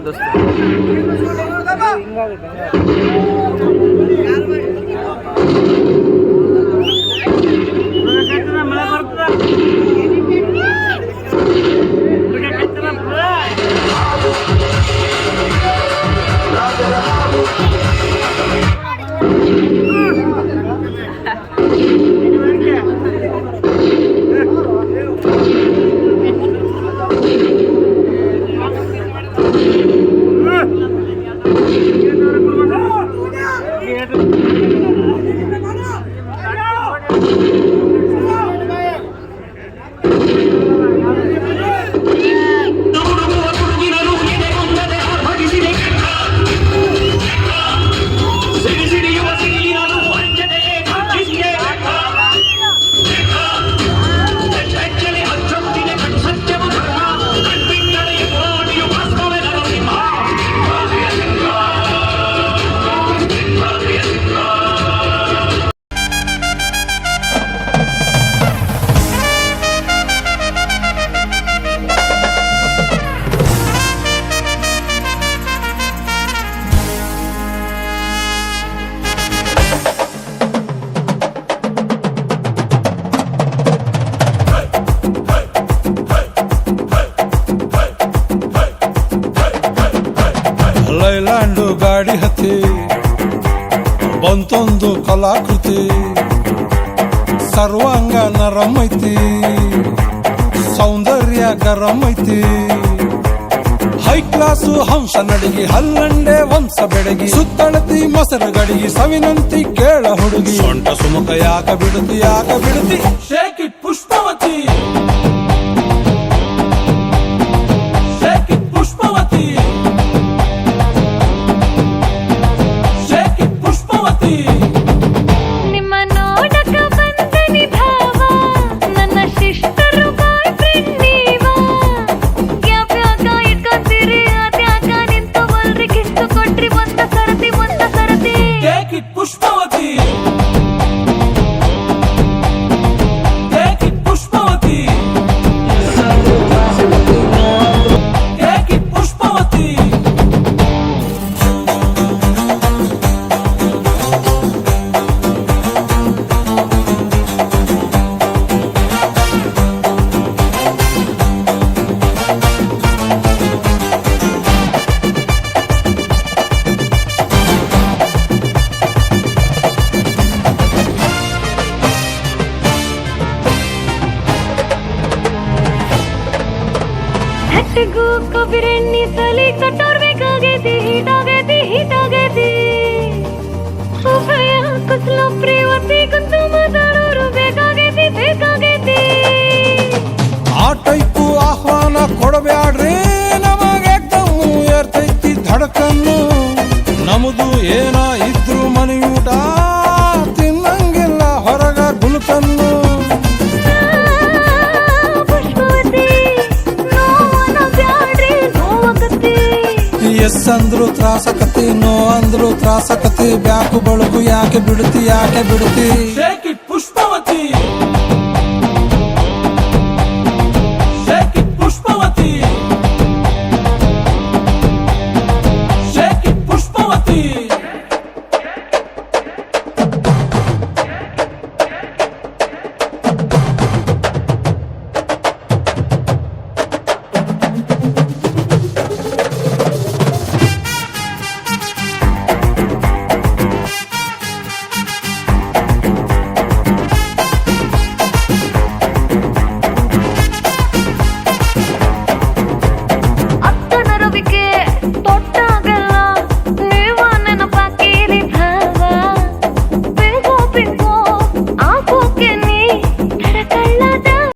ದೋಸ್ತ ಲೈಲ್ಯಾಂಡು ಗಾಡಿ ಹತ್ತಿ ಬಂತೊಂದು ಕಲಾಕೃತಿ ಸರ್ವಾಂಗ ನರಂ ಐತಿ ಸೌಂದರ್ಯ ಗರಂ ಐತಿ ಹೈ ಕ್ಲಾಸು ಹಂಸ ನಡಿಗೆ ಹಲ್ಲಂಡೆ ವಂಶ ಬೆಡಗಿ ಸುತ್ತಳತಿ ಮೊಸರು ಗಡಿಗೆ ಸವಿನಂತಿ ಕೇಳ ಹುಡುಗಿ ಸೊಂಟ ಸುಮುಖ ಯಾಕ ಬಿಡುತ್ತಿ ಶೇಕ್ ಇಟ್ ಪುಷ್ಪವತಿ ಕೊಬ್ಬಿರೆಣ್ಣಿ ಸಲಿ ಕಟ್ಟೋರ್ ಬೇಕಾಗೈತಿ ಹೀಟಾಗೈತಿ ಉಭಯ ಕುಸ್ಲು ಪ್ರೇವತಿ ಕುಂತು ಮಾತಾಡೋರು ಬೇಕಾಗೈತಿ ಆ ಟೈಪು ಆಹ್ವಾನ ಕೊಡಬ್ಯಾಡ್ರಿ ನಮಗೆ ದಮ್ಮು ಏರ್ತೈತಿ ಧಡಕನ್ನು ನಮ್ದು ಏನ ಇದ್ರು ಮನೆಯೂಟ ತಿನ್ನಂಗಿಲ್ಲ ಹೊರಗ ಗುಲ್ಕನ್ನು ಎಸ್ ಅಂದ್ರು ತ್ರಾಸಕತಿ ನೋ ಅಂದ್ರು ತ್ರಾಸಕತಿ ಬ್ಯಾಕು ಬಳಗು ಯಾಕೆ ಬಿಡುತ್ತಿ